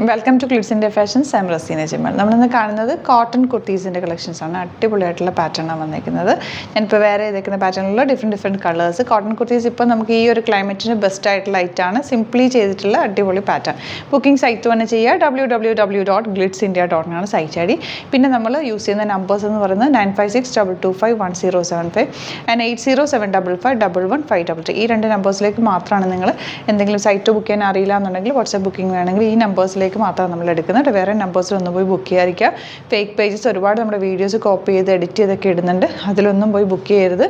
Welcome to ക്ലിറ്റ്സ് India fashions. I am Raseena Jamal. നമ്മളിന്ന് കാണുന്നത് കോട്ടൺ കുർത്തീസിൻ്റെ കളക്ഷൻസാണ്. അടിപൊളിയായിട്ടുള്ള പാറ്റേണാണ് വന്നിരിക്കുന്നത്. ഞാനിപ്പോൾ വേറെ ചെയ്തേക്കുന്ന പാറ്റേണിലുള്ള ഡിഫറെൻറ്റ് കളേഴ്സ്. കോട്ടൺ കുർത്തീസ് ഇപ്പോൾ നമുക്ക് ഈ ഒരു ക്ലൈമറ്റിന് ബെസ്റ്റ് ആയിട്ടുള്ള ഐറ്റാണ്. സിംപ്ലി ചെയ്തിട്ടുള്ള അടിപൊളി പാറ്റേൺ. ബുക്കിംഗ് സൈറ്റ് തന്നെ ചെയ്യുക. www.glitzindia.com ആണ് സൈറ്റ് ഐ ഡി. പിന്നെ നമ്മൾ യൂസ് ചെയ്യുന്ന നമ്പേഴ്സ് എന്ന് പറയുന്നത് 9562251075 ആൻഡ് 8075551533. ഈ രണ്ട് നമ്പേഴ്സിലേക്ക് മാത്രമാണ് നിങ്ങൾ എന്തെങ്കിലും സൈറ്റ് ബുക്ക് ചെയ്യാൻ അറിയില്ല എന്നുണ്ടെങ്കിൽ വാട്സാപ്പ് ബുക്കിംഗ് വേണമെങ്കിൽ ഈ നമ്പേഴ്സിലേക്ക് മാത്രമാണ് നമ്മൾ എടുക്കുന്നത്. വേറെ നമ്പേഴ്സിലൊന്നും പോയി ബുക്ക് ചെയ്യാതിരിക്കുക. ഫേക്ക് പേജസ് ഒരുപാട് നമ്മുടെ വീഡിയോസ് കോപ്പി ചെയ്ത് എഡിറ്റ് ചെയ്തൊക്കെ ഇടുന്നുണ്ട്. അതിലൊന്നും പോയി ബുക്ക് ചെയ്യരുത്.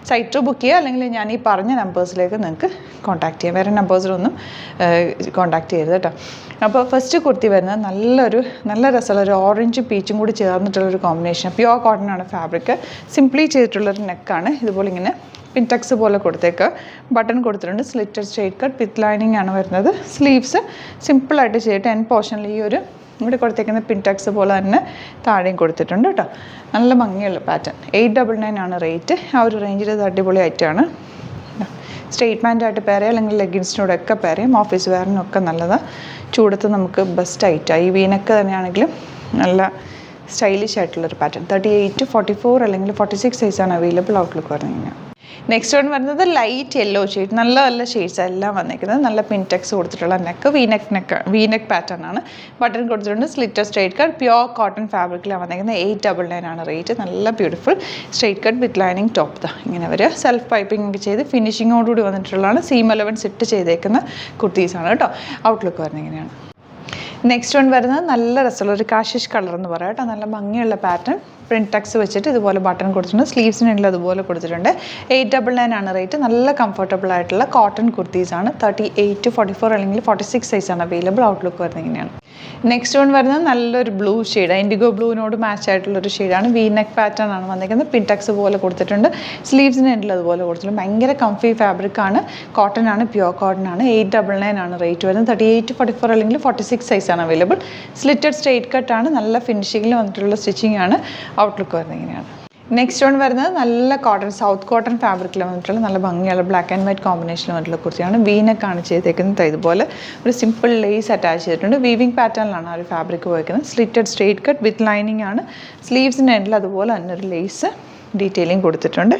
സൈറ്റ് ബുക്ക് ചെയ്യുക, അല്ലെങ്കിൽ ഞാൻ ഈ പറഞ്ഞ നമ്പേഴ്സിലേക്ക് നിങ്ങൾക്ക് കോൺടാക്ട് ചെയ്യാം. വേറെ നമ്പേഴ്സിലൊന്നും കോൺടാക്ട് ചെയ്യരുത് കേട്ടോ. അപ്പോൾ ഫസ്റ്റ് കുർത്തി വരുന്നത് നല്ല രസമുള്ള ഒരു ഓറഞ്ചും പീച്ചും കൂടി ചേർന്നിട്ടുള്ളൊരു കോമ്പിനേഷൻ. പ്യുവർ കോട്ടൺ ആണ് ഫാബ്രിക്. സിംപ്ലി ചെയ്തിട്ടുള്ളൊരു നെക്കാണ്. ഇതുപോലെ ഇങ്ങനെ പിൻടക്സ് പോലെ കൊടുത്തേക്ക് ബട്ടൺ കൊടുത്തിട്ടുണ്ട്. Slitted straight cut with lining ആണ് വരുന്നത്. സ്ലീവ്സ് സിമ്പിളായിട്ട് ചെയ്തിട്ട് എൻ പോർഷനിൽ ഈ ഒരു ഇവിടെ കൊടുത്തേക്കുന്ന പിൻടക്സ് പോലെ തന്നെ താഴെയും കൊടുത്തിട്ടുണ്ട് കേട്ടോ. നല്ല ഭംഗിയുള്ള പാറ്റേൺ. 899 ആണ് റേറ്റ്. ആ ഒരു റേഞ്ചിൽ ഇത് അടിപൊളി ആയിട്ടാണ്. സ്ട്രെയിറ്റ് പാൻറ്റായിട്ട് പേരയും അല്ലെങ്കിൽ ലെഗിൻസിനോട് ഒക്കെ പേരയും ഓഫീസ് വെയറിനൊക്കെ നല്ലതാണ്. ചൂടത്ത് നമുക്ക് ബെസ്റ്റ് ആയിട്ടാണ്. ഈ വീനൊക്കെ തന്നെയാണെങ്കിലും നല്ല സ്റ്റൈലിഷ് ആയിട്ടുള്ളൊരു പാറ്റേൺ. 38 44 അല്ലെങ്കിൽ 46 സൈസാണ് അവൈലബിൾ. ഔട്ട്ലുക്ക് പറഞ്ഞിങ്ങനെ. നെക്സ്റ്റ് വൺ വരുന്നത് ലൈറ്റ് യെല്ലോ ഷെയ്ഡ്. നല്ല ഷെയ്ഡ്സ് എല്ലാം വന്നിരിക്കുന്നത്. നല്ല പിൻടെക്സ് കൊടുത്തിട്ടുള്ള നെക്ക്. വീനെക്ക് പാറ്റേൺ ആണ്. ബട്ടൺ കൊടുത്തിട്ടുണ്ട്. സ്ലിറ്റർ സ്ട്രെയിറ്റ് കട്ട് പ്യുവർ കോട്ടൺ ഫാബ്രിക്കിലാണ് വന്നിരിക്കുന്നത്. 899 ആണ് റേറ്റ്. നല്ല beautiful straight cut with lining top ഇങ്ങനെ വരിക. സെൽഫ് പൈപ്പിംഗ് ഒക്കെ ചെയ്ത് ഫിനിഷിങ്ങോടുകൂടി വന്നിട്ടുള്ളതാണ്. സീം അലവൻസ് ഇട്ട് ചെയ്തേക്കുന്ന കുർത്തീസാണ് കേട്ടോ. ഔട്ട്ലുക്ക് വരുന്നിങ്ങനെയാണ്. നെക്സ്റ്റ് വൺ വരുന്നത് നല്ല രസമുള്ള ഒരു കാഷിഷ് കളർ എന്ന് പറയാം കേട്ടോ. നല്ല ഭംഗിയുള്ള പാറ്റേൺ. പ്രിൻറ്റ് ടക്സ് വെച്ചിട്ട് ഇതുപോലെ ബട്ടൺ കൊടുത്തിട്ടുണ്ട്. സ്ലീവ്സിനുള്ള അതുപോലെ കൊടുത്തിട്ടുണ്ട്. 899 ആണ് റേറ്റ്. നല്ല കംഫർട്ടബിൾ ആയിട്ടുള്ള കോട്ടൺ കുർത്തീസാണ്. 38 44 അല്ലെങ്കിൽ 46 സൈസാണ് അവൈലബിൾ. ഔട്ട്ലുക്ക് വരുന്നത് ഇങ്ങനെയാണ്. നെക്സ്റ്റ് വൺ വരുന്നത് നല്ലൊരു ബ്ലൂ ഷെയ്ഡ്. ഇൻഡിഗോ ബ്ലൂവിനോട് മാച്ച് ആയിട്ടുള്ളൊരു ഷെയ്ഡാണ്. വീനെക്ക് പാറ്റേൺ ആണ് വന്നിരിക്കുന്നത്. പിൻടക്സ് പോലെ കൊടുത്തിട്ടുണ്ട്. സ്ലീവ്സിന് എൻഡിൽ അതുപോലെ കൊടുത്തിട്ടുണ്ട്. ഭയങ്കര കംഫി ഫാബ്രിക് ആണ്. കോട്ടൺ ആണ്. പ്യുവർ കോട്ടൺ ആണ്. 899 ആണ് റേറ്റ് വരുന്നത്. 38 44 അല്ലെങ്കിൽ 46 സൈസാണ് അവൈലബിൾ. Slitted straight കട്ടാണ്. നല്ല ഫിനിഷിങ്ങിൽ വന്നിട്ടുള്ള സ്റ്റിച്ചിങ് ആണ്. ഔട്ട്ലുക്ക് വരുന്നത് ഇങ്ങനെയാണ്. നെക്സ്റ്റ് വൺ വരുന്നത് നല്ല കോട്ടൺ, സൗത്ത് കോട്ടൺ ഫാബ്രിക്കിൽ വന്നിട്ടുള്ള നല്ല ഭംഗിയുള്ള ബ്ലാക്ക് ആൻഡ് വൈറ്റ് കോമ്പിനേഷനിൽ വന്നിട്ടുള്ള കുർത്തിയാണ്. വീനെക്കാണ് ചെയ്തേക്കുന്നത്. ഇതുപോലെ ഒരു സിമ്പിൾ ലേസ് അറ്റാച്ച് ചെയ്തിട്ടുണ്ട്. വീവിംഗ് പാറ്റേണിലാണ് ആ ഒരു ഫാബ്രിക് പോയിരിക്കുന്നത്. Slitted straight cut with lining ആണ്. സ്ലീവ്സിൻ്റെ എൻഡിൽ അതുപോലെ തന്നെ ഒരു ലേസ് ഡീറ്റെയിലിംഗ് കൊടുത്തിട്ടുണ്ട്.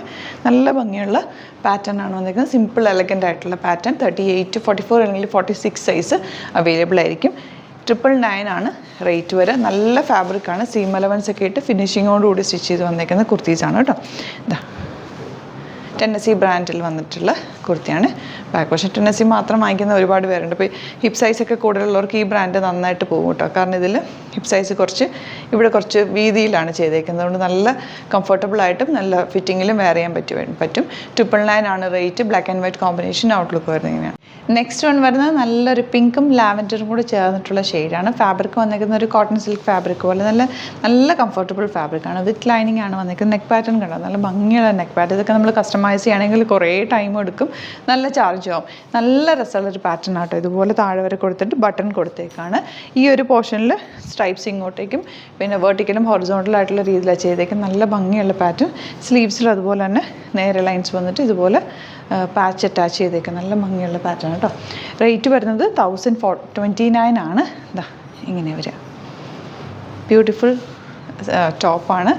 നല്ല ഭംഗിയുള്ള പാറ്റേൺ ആണ് വന്നിരിക്കുന്നത്. സിമ്പിൾ എലഗൻ്റ് ആയിട്ടുള്ള പാറ്റേൺ. 38 44 അല്ലെങ്കിൽ 46 സൈസ് അവൈലബിൾ ആയിരിക്കും. 999 ആണ് റേറ്റ് വരെ. നല്ല ഫാബ്രിക്കാണ്. സീം അലവൻസ് ഒക്കെ ഇട്ട് ഫിനിഷിങ്ങോടുകൂടി സ്റ്റിച്ച് ചെയ്ത് വന്നേക്കുന്ന കുർത്തീസാണ് കേട്ടോ. ഇതാ ടെന്നസി ബ്രാൻഡിൽ വന്നിട്ടുള്ള കുർത്തിയാണ്. ബാക്ക് പക്ഷേ ടെന്നസി മാത്രം വാങ്ങിക്കുന്ന ഒരുപാട് പേരുണ്ട്. ഇപ്പോൾ ഹിപ്പ് സൈസൊക്കെ കൂടുതലുള്ളവർക്ക് ഈ ബ്രാൻഡ് നന്നായിട്ട് പോകും കേട്ടോ. കാരണം ഇതിൽ ഹിപ്പ് സൈസ് ഇവിടെ കുറച്ച് വീതിയിലാണ് ചെയ്തേക്കുന്നത്. അതുകൊണ്ട് നല്ല കംഫർട്ടബിളായിട്ടും നല്ല ഫിറ്റിങ്ങിലും വെയർ ചെയ്യാൻ പറ്റും. 999 ആണ് rate. Black and white combination. Outlook വരുന്നത് ഇങ്ങനെയാണ്. നെക്സ്റ്റ് വൺ വരുന്നത് നല്ലൊരു പിങ്കും ലാവൻഡറും കൂടി ചേർന്നിട്ടുള്ള ഷെയ്ഡാണ്. ഫാബ്രിക് വന്നിരിക്കുന്ന ഒരു കോട്ടൺ സിൽക്ക് ഫാബ്രിക് പോലെ നല്ല കംഫർട്ടബിൾ ഫാബ്രിക്കാണ്. വിത്ത് ലൈനിങ് ആണ് വന്നിരിക്കുന്നത്. നെക്ക് പാറ്റേൺ കണ്ടോ. നല്ല ഭംഗിയുള്ള നെക്ക് പാറ്റേൺ. ഇതൊക്കെ നമ്മൾ കസ്റ്റമൈസ് ചെയ്യുകയാണെങ്കിൽ കുറേ ടൈം എടുക്കും. നല്ല ചാർജ് ആവും. നല്ല രസമുള്ളൊരു പാറ്റേൺ ആട്ടോ. ഇതുപോലെ താഴെ വരെ കൊടുത്തിട്ട് ബട്ടൺ കൊടുത്തേക്കാണ്. ഈ ഒരു പോർഷനിൽ സ്ട്രൈപ്സ് ഇങ്ങോട്ടേക്കും പിന്നെ വെർട്ടിക്കലും ഹൊറിസോണ്ടലായിട്ടുള്ള രീതിയിലാണ് ചെയ്തേക്കും. നല്ല ഭംഗിയുള്ള പാറ്റേൺ. സ്ലീവ്സിൽ അതുപോലെ തന്നെ നേരെ ലൈൻസ് വന്നിട്ട് ഇതുപോലെ പാച്ച് അറ്റാച്ച് ചെയ്തേക്കാം. നല്ല ഭംഗിയുള്ള പാറ്റേൺ കേട്ടോ. റേറ്റ് വരുന്നത് 1029 ആണ്. ഇതാ ഇങ്ങനെ വരിക. ബ്യൂട്ടിഫുൾ ടോപ്പാണ്.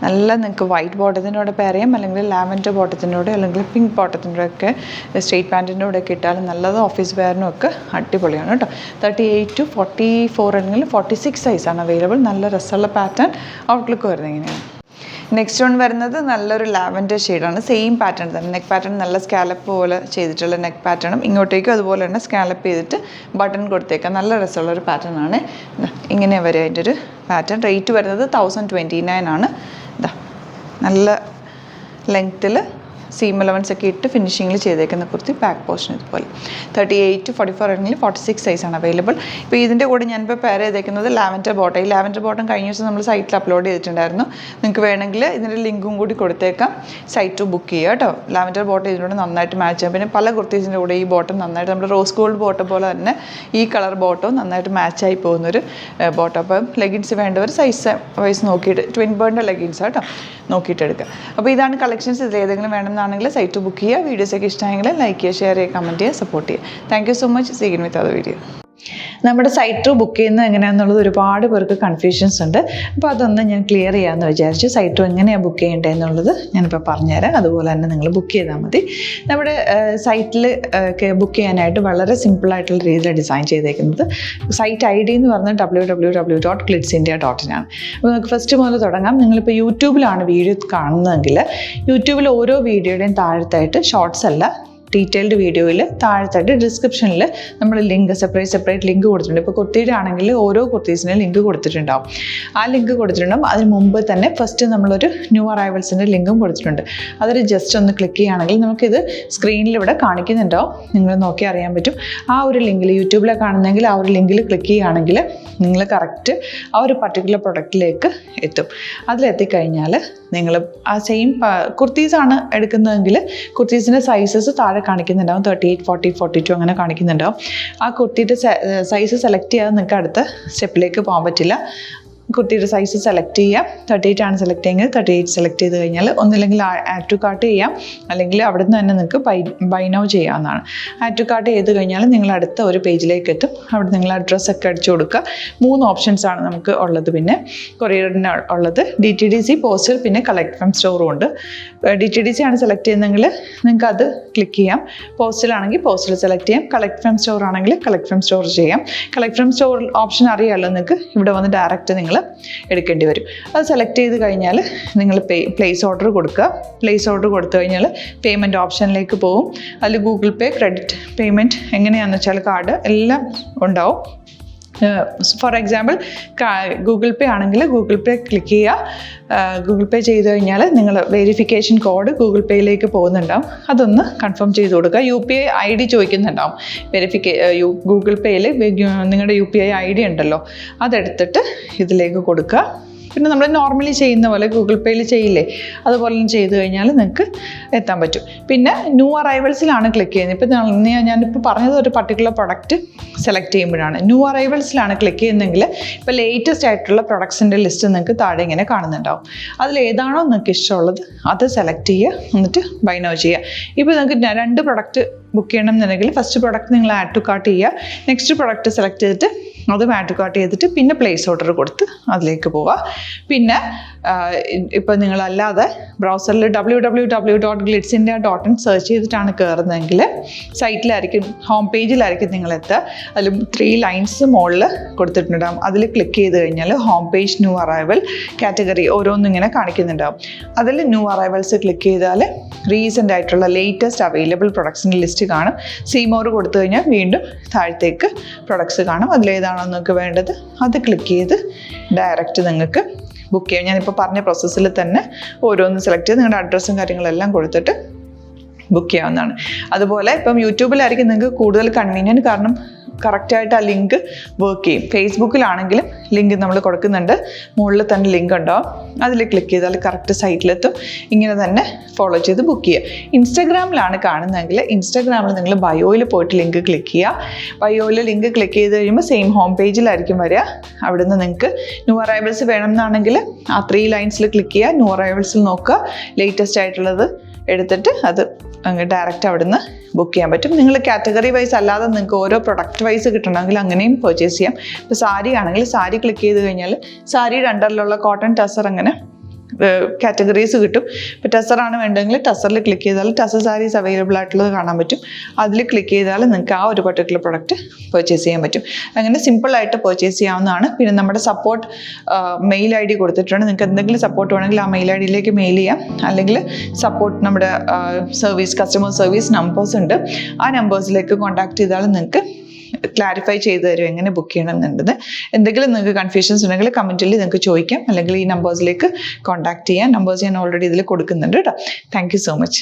നല്ല നിങ്ങൾക്ക് വൈറ്റ് ബോട്ടത്തിൻ്റെ കൂടെ പെയർ ചെയ്യാം, അല്ലെങ്കിൽ ലാവൻഡർ ബോട്ടത്തിൻ്റെ കൂടെ അല്ലെങ്കിൽ പിങ്ക് ബോട്ടത്തിൻ്റെ ഒക്കെ സ്ട്രെയിറ്റ് പാൻറ്റിൻ്റെ കൂടെ ഒക്കെ ഇട്ടാലും നല്ലത്. ഓഫീസ് വെയറിനും ഒക്കെ അടിപൊളിയാണ് കേട്ടോ. 38 44 അല്ലെങ്കിൽ 46 സൈസാണ് അവൈലബിൾ. നല്ല രസമുള്ള പാറ്റേൺ. ഔട്ട്ലുക്ക് വരുന്നത് ഇങ്ങനെയാണ്. നെക്സ്റ്റ് വൺ വരുന്നത് നല്ലൊരു ലാവൻഡർ ഷെയ്ഡാണ്. സെയിം പാറ്റേൺ തന്നെ. നെക്ക് പാറ്റേൺ നല്ല സ്കാലപ്പ് പോലെ ചെയ്തിട്ടുള്ള നെക്ക് പാറ്റേണും ഇങ്ങോട്ടേക്കും അതുപോലെ തന്നെ സ്കാലപ്പ് ചെയ്തിട്ട് ബട്ടൺ കൊടുത്തേക്കാം. നല്ല രസമുള്ളൊരു പാറ്റേൺ ആണ്. ഇങ്ങനെ വരെ അതിൻ്റെ ഒരു പാറ്റേൺ. റേറ്റ് വരുന്നത് 1029 ആണ്. ഇതാ നല്ല ലെങ്ത്തിൽ സീം അലവൻസ് ഒക്കെ ഇട്ട് ഫിനിഷിങ്ങിൽ ചെയ്തേക്കുന്ന കുർത്തി. ബാക്ക് പോർഷൻ ഇതുപോലെ. 38 44 അല്ലെങ്കിൽ 46 സൈസാണ് അവൈലബിൾ. ഇപ്പോൾ ഇതിൻ്റെ കൂടെ ഞാനിപ്പോൾ പെയർ ചെയ്തേക്കുന്നത് ലാവൻഡർ ബോട്ടം. ഈ ലാവൻഡർ ബോട്ടം കഴിഞ്ഞ ദിവസം നമ്മൾ സൈറ്റിൽ അപ്ലോഡ് ചെയ്തിട്ടുണ്ടായിരുന്നു. നിങ്ങൾക്ക് വേണമെങ്കിൽ ഇതിൻ്റെ ലിങ്കും കൂടി കൊടുത്തേക്കാം. സൈറ്റ് ബുക്ക് ചെയ്യുക കേട്ടോ. ലാവൻഡർ ബോട്ടം ഇതിനോട് നന്നായിട്ട് മാച്ച് ചെയ്യാം. പിന്നെ പല കുർത്തീസിൻ്റെ കൂടെ ഈ ബോട്ടം നന്നായിട്ട്, നമ്മുടെ റോസ് ഗോൾഡ് ബോട്ടം പോലെ തന്നെ ഈ കളർ ബോട്ടവും നന്നായിട്ട് മാച്ചായി പോകുന്നൊരു ബോട്ടം. അപ്പം ലെഗിൻസ് വേണ്ടവർ സൈസ് വൈസ് നോക്കിയിട്ട് ട്വിൻ ബേണിൻ്റെ ലെഗിൻസ് കേട്ടോ നോക്കിയിട്ട് എടുക്കുക. അപ്പോൾ ഇതാണ് കളക്ഷൻസ്. ഇതിൽ ഏതെങ്കിലും വേണമെന്നാണെങ്കിൽ സൈറ്റ് ബുക്ക് ചെയ്യുക. വീഡിയോസൊക്കെ ഇഷ്ടമായെങ്കിൽ ലൈക്ക് ചെയ്യുക, ഷെയർ ചെയ്യുക, കമൻറ്റ് ചെയ്യുക, സപ്പോർട്ട് ചെയ്യുക. Thank you so much. See you with other video. നമ്മുടെ സൈറ്റ് ത്രൂ ബുക്ക് ചെയ്യുന്നത് എങ്ങനെയാണെന്നുള്ളത് ഒരുപാട് പേർക്ക് കൺഫ്യൂഷൻസ് ഉണ്ട്. അപ്പോൾ അതൊന്ന് ഞാൻ ക്ലിയർ ചെയ്യാമെന്ന് വിചാരിച്ചു. സൈറ്റ് ത്രൂ എങ്ങനെയാണ് ബുക്ക് ചെയ്യേണ്ടത് എന്നുള്ളത് ഞാനിപ്പോൾ പറഞ്ഞുതരാം. അതുപോലെ തന്നെ നിങ്ങൾ ബുക്ക് ചെയ്താൽ മതി. നമ്മുടെ സൈറ്റിൽ ബുക്ക് ചെയ്യാനായിട്ട് വളരെ സിമ്പിളായിട്ടുള്ള രീതിയിൽ ഡിസൈൻ ചെയ്തേക്കുന്നത്. സൈറ്റ് ID എന്ന് പറഞ്ഞാൽ www.glitzindia.in ആണ്. അപ്പോൾ നമുക്ക് ഫസ്റ്റ് മുതൽ തുടങ്ങാം. നിങ്ങളിപ്പോൾ യൂട്യൂബിലാണ് വീഡിയോ കാണുന്നതെങ്കിൽ യൂട്യൂബിൽ ഓരോ വീഡിയോയുടെയും താഴത്തായിട്ട് ഷോർട്സ് അല്ല, ഡീറ്റെയിൽഡ് വീഡിയോയിൽ താഴത്തായിട്ട് ഡിസ്ക്രിപ്ഷനിൽ നമ്മൾ ലിങ്ക് സെപ്പറേറ്റ് ലിങ്ക് കൊടുത്തിട്ടുണ്ട്. ഇപ്പോൾ കുർത്തിയുടെ ആണെങ്കിൽ ഓരോ കുർത്തീസിനും ലിങ്ക് കൊടുത്തിട്ടുണ്ടാവും. ആ ലിങ്ക് കൊടുത്തിട്ടുണ്ടാവും. അതിന് മുമ്പ് തന്നെ ഫസ്റ്റ് നമ്മളൊരു ന്യൂ അറൈവൽസിൻ്റെ ലിങ്കും കൊടുത്തിട്ടുണ്ട്. അതൊരു ജസ്റ്റ് ഒന്ന് ക്ലിക്ക് ചെയ്യുകയാണെങ്കിൽ നമുക്കിത് സ്ക്രീനിൽ ഇവിടെ കാണിക്കുന്നുണ്ടാവും. നിങ്ങൾ നോക്കി അറിയാൻ പറ്റും. ആ ഒരു ലിങ്കിൽ യൂട്യൂബിലെ കാണുന്നെങ്കിൽ ആ ഒരു ലിങ്കിൽ ക്ലിക്ക് ചെയ്യുകയാണെങ്കിൽ നിങ്ങൾ കറക്റ്റ് ആ ഒരു പർട്ടിക്കുലർ പ്രൊഡക്റ്റിലേക്ക് എത്തും. അതിലെത്തിക്കഴിഞ്ഞാൽ നിങ്ങൾ ആ സെയിം കുർത്തീസാണ് എടുക്കുന്നതെങ്കിൽ കുർത്തീസിൻ്റെ സൈസസ് താഴെ കാണിക്കുന്നുണ്ടാവും. 38, 40, 42 അങ്ങനെ കാണിക്കുന്നുണ്ടാവും. ആ കുർത്തിയുടെ സൈസ് സെലക്ട് ചെയ്യാതെ നിങ്ങൾക്ക് അടുത്ത സ്റ്റെപ്പിലേക്ക് പോകാൻ പറ്റില്ല. കുർത്തിയുടെ സൈസ് സെലക്ട് ചെയ്യാം. 38 ആണ് സെലക്ട് ചെയ്യുന്നത്. 38 സെലക്ട് ചെയ്ത് കഴിഞ്ഞാൽ ഒന്നില്ലെങ്കിൽ ആഡ് ടു കാർട്ട് ചെയ്യാം, അല്ലെങ്കിൽ അവിടെ നിന്ന് തന്നെ നിങ്ങൾക്ക് ബൈ നൗ ചെയ്യാവുന്നതാണ്. ആഡ് ടു കാർട്ട് ചെയ്ത് കഴിഞ്ഞാൽ നിങ്ങൾ അടുത്ത ഒരു പേജിലേക്ക് എത്തും. അവിടെ നിങ്ങൾ അഡ്രസ്സൊക്കെ അടിച്ചു കൊടുക്കുക. 3 ഓപ്ഷൻസാണ് നമുക്ക് ഉള്ളത്. പിന്നെ കൊറിയറിന് ഉള്ളത് DTDC, പോസ്റ്റൽ, പിന്നെ കളക്ട് ഫ്രം സ്റ്റോറും ഉണ്ട്. DTDC ആണ് സെലക്ട് ചെയ്യുന്നതെങ്കിൽ നിങ്ങൾക്ക് അത് ക്ലിക്ക് ചെയ്യാം. പോസ്റ്റലാണെങ്കിൽ പോസ്റ്റൽ സെലക്ട് ചെയ്യാം. കളക്ട് ഫ്രം സ്റ്റോർ ആണെങ്കിൽ കളക്ട് ഫ്രം സ്റ്റോർ ചെയ്യാം. കളക്ട് ഫ്രം സ്റ്റോർ ഓപ്ഷൻ അറിയാമല്ലോ നിങ്ങൾക്ക്. ഇവിടെ വന്ന് ഡയറക്റ്റ് നിങ്ങൾ എടുക്കേണ്ടി വരും. അത് സെലക്ട് ചെയ്ത് കഴിഞ്ഞാൽ നിങ്ങൾ പ്ലേസ് ഓർഡർ കൊടുക്കുക. പ്ലേസ് ഓർഡർ കൊടുത്തു കഴിഞ്ഞാൽ പേയ്മെൻറ്റ് ഓപ്ഷനിലേക്ക് പോകും. അതിൽ ഗൂഗിൾ പേ, ക്രെഡിറ്റ് പേയ്മെൻറ്റ് എങ്ങനെയാണെന്ന് വെച്ചാൽ കാർഡ് എല്ലാം ഉണ്ടാവും. ഫോർ എക്സാമ്പിൾ ഗൂഗിൾ പേ ആണെങ്കിൽ ഗൂഗിൾ പേ ക്ലിക്ക് ചെയ്യുക. ഗൂഗിൾ പേ ചെയ്ത് കഴിഞ്ഞാൽ നിങ്ങൾ വെരിഫിക്കേഷൻ കോഡ് ഗൂഗിൾ പേയിലേക്ക് പോകുന്നുണ്ടാവും. അതൊന്ന് കൺഫേം ചെയ്ത് കൊടുക്കുക. UPI ID ചോദിക്കുന്നുണ്ടാവും. ഗൂഗിൾ പേയിൽ നിങ്ങളുടെ UPI ID ഉണ്ടല്ലോ, അതെടുത്തിട്ട് ഇതിലേക്ക് കൊടുക്കുക. പിന്നെ നമ്മൾ നോർമലി ചെയ്യുന്ന പോലെ ഗൂഗിൾ പേയിൽ ചെയ്യില്ലേ, അതുപോലെ ചെയ്ത് കഴിഞ്ഞാൽ നിങ്ങൾക്ക് എത്താൻ പറ്റും. പിന്നെ ന്യൂ അറൈവൽസിലാണ് ക്ലിക്ക് ചെയ്യുന്നത്. ഇപ്പോൾ ഞാനിപ്പോൾ പറഞ്ഞത് ഒരു പർട്ടിക്കുലർ പ്രൊഡക്റ്റ് സെലക്ട് ചെയ്യുമ്പോഴാണ്. ന്യൂ അറൈവൽസിലാണ് ക്ലിക്ക് ചെയ്യുന്നതെങ്കിൽ ഇപ്പോൾ ലേറ്റസ്റ്റ് ആയിട്ടുള്ള പ്രൊഡക്ട്സിൻ്റെ ലിസ്റ്റ് നിങ്ങൾക്ക് താഴെ ഇങ്ങനെ കാണുന്നുണ്ടാവും. അതിലേതാണോ നിങ്ങൾക്ക് ഇഷ്ടമുള്ളത് അത് സെലക്ട് ചെയ്യുക, എന്നിട്ട് ബൈ നൗ ചെയ്യുക. ഇപ്പോൾ നിങ്ങൾക്ക് 2 പ്രൊഡക്റ്റ് ബുക്ക് ചെയ്യണം എന്നുണ്ടെങ്കിൽ ഫസ്റ്റ് പ്രൊഡക്റ്റ് നിങ്ങൾ ആഡ് ടു കാർട്ട് ചെയ്യുക. നെക്സ്റ്റ് പ്രൊഡക്റ്റ് സെലക്ട് ചെയ്തിട്ട് അതും ആഡ് ടു കാർട്ട് ചെയ്തിട്ട് പിന്നെ പ്ലേസ് ഓർഡർ കൊടുത്ത് അതിലേക്ക് പോവുക. പിന്നെ ഇപ്പോൾ നിങ്ങളല്ലാതെ ബ്രൗസറിൽ www.glitzindia.in സെർച്ച് ചെയ്തിട്ടാണ് കയറുന്നതെങ്കിൽ സൈറ്റിലായിരിക്കും, ഹോം പേജിലായിരിക്കും നിങ്ങളെത്തുക. അതിൽ 3 ലൈൻസ് മുകളിൽ കൊടുത്തിട്ടുണ്ടാകും. അതിൽ ക്ലിക്ക് ചെയ്ത് കഴിഞ്ഞാൽ home page, new arrival, category ഓരോന്നും ഇങ്ങനെ കാണിക്കുന്നുണ്ടാകും. അതിൽ ന്യൂ അറൈവൽസ് ക്ലിക്ക് ചെയ്താൽ റീസെൻ്റ് ആയിട്ടുള്ള ലേറ്റസ്റ്റ് അവൈലബിൾ പ്രൊഡക്ട്സിൻ്റെ ലിസ്റ്റ് കാണും. സീമോർ കൊടുത്തു കഴിഞ്ഞാൽ വീണ്ടും താഴത്തേക്ക് പ്രൊഡക്ട്സ് കാണും. അതിലേതാണോ നിങ്ങൾക്ക് വേണ്ടത് അത് ക്ലിക്ക് ചെയ്ത് ഡയറക്റ്റ് നിങ്ങൾക്ക് ബുക്ക് ചെയ്യാം. ഞാനിപ്പോൾ പറഞ്ഞ പ്രോസസ്സിൽ തന്നെ ഓരോന്ന് സെലക്ട് ചെയ്ത് നിങ്ങളുടെ അഡ്രസ്സും കാര്യങ്ങളെല്ലാം കൊടുത്തിട്ട് ബുക്ക് ചെയ്യാവുന്നതാണ്. അതുപോലെ ഇപ്പം യൂട്യൂബിലായിരിക്കും നിങ്ങൾക്ക് കൂടുതൽ കൺവീനിയൻറ്റ്, കാരണം കറക്റ്റായിട്ട് ആ ലിങ്ക് വർക്ക് ചെയ്യും. ഫേസ്ബുക്കിലാണെങ്കിലും ലിങ്ക് നമ്മൾ കൊടുക്കുന്നുണ്ട്, മുകളിൽ തന്നെ ലിങ്ക് ഉണ്ടാവും. അതിൽ ക്ലിക്ക് ചെയ്താൽ കറക്റ്റ് സൈറ്റിലെത്തും. ഇങ്ങനെ തന്നെ ഫോളോ ചെയ്ത് ബുക്ക് ചെയ്യുക. ഇൻസ്റ്റാഗ്രാമിലാണ് കാണുന്നതെങ്കിൽ ഇൻസ്റ്റാഗ്രാമിൽ നിങ്ങൾ ബയോയിൽ പോയിട്ട് ലിങ്ക് ക്ലിക്ക് ചെയ്യുക. ബയോയിൽ ലിങ്ക് ക്ലിക്ക് ചെയ്ത് കഴിയുമ്പോൾ സെയിം ഹോം പേജിലായിരിക്കും വരിക. അവിടെ നിന്ന് നിങ്ങൾക്ക് ന്യൂ അറൈവൽസ് വേണമെന്നാണെങ്കിൽ ആ 3 ലൈൻസിൽ ക്ലിക്ക് ചെയ്യുക. ന്യൂ അറൈവൽസിൽ നോക്കുക, ലേറ്റസ്റ്റ് ആയിട്ടുള്ളത് എടുത്തിട്ട് അത് അങ്ങ് ഡയറക്റ്റ് അവിടെ നിന്ന് ബുക്ക് ചെയ്യാൻ പറ്റും. നിങ്ങൾ കാറ്റഗറി വൈസ് അല്ലാതെ നിങ്ങൾക്ക് ഓരോ പ്രൊഡക്റ്റ് വൈസ് കിട്ടണമെങ്കിൽ അങ്ങനെയും പർച്ചേസ് ചെയ്യാം. ഇപ്പോൾ സാരി ആണെങ്കിൽ സാരി ക്ലിക്ക് ചെയ്ത് കഴിഞ്ഞാൽ സാരിയുടെ അണ്ടറിലുള്ള കോട്ടൺ ടസർ അങ്ങനെ കാറ്റഗറീസ് കിട്ടും. ഇപ്പോൾ ടസറാണ് വേണ്ടതെങ്കിൽ ടസറിൽ ക്ലിക്ക് ചെയ്താൽ ടസർ സാരീസ് അവൈലബിൾ ആയിട്ടുള്ളത് കാണാൻ പറ്റും. അതിൽ ക്ലിക്ക് ചെയ്താൽ നിങ്ങൾക്ക് ആ ഒരു പർട്ടിക്കുലർ പ്രൊഡക്റ്റ് പർച്ചേസ് ചെയ്യാൻ പറ്റും. അങ്ങനെ സിമ്പിളായിട്ട് പർച്ചേസ് ചെയ്യാവുന്നതാണ്. പിന്നെ നമ്മുടെ സപ്പോർട്ട് മെയിൽ ID കൊടുത്തിട്ടുണ്ട്. നിങ്ങൾക്ക് എന്തെങ്കിലും സപ്പോർട്ട് വേണമെങ്കിൽ ആ മെയിൽ IDയിലേക്ക് മെയിൽ ചെയ്യാം. അല്ലെങ്കിൽ സപ്പോർട്ട് നമ്മുടെ കസ്റ്റമർ സർവീസ് നമ്പേഴ്സ് ഉണ്ട്. ആ നമ്പേഴ്സിലേക്ക് കോൺടാക്ട് ചെയ്താൽ നിങ്ങൾക്ക് ക്ലാരിഫൈ ചെയ്ത് തരും എങ്ങനെ ബുക്ക് ചെയ്യണം എന്നുള്ളത്. എന്തെങ്കിലും നിങ്ങൾക്ക് കൺഫ്യൂഷൻസ് ഉണ്ടെങ്കിൽ കമൻറ്റിൽ നിങ്ങൾക്ക് ചോദിക്കാം, അല്ലെങ്കിൽ ഈ നമ്പേഴ്സിലേക്ക് കോൺടാക്ട് ചെയ്യാം. നമ്പേഴ്സ് ഞാൻ ഓൾറെഡി ഇതിൽ കൊടുക്കുന്നുണ്ട് കേട്ടോ. Thank you so much.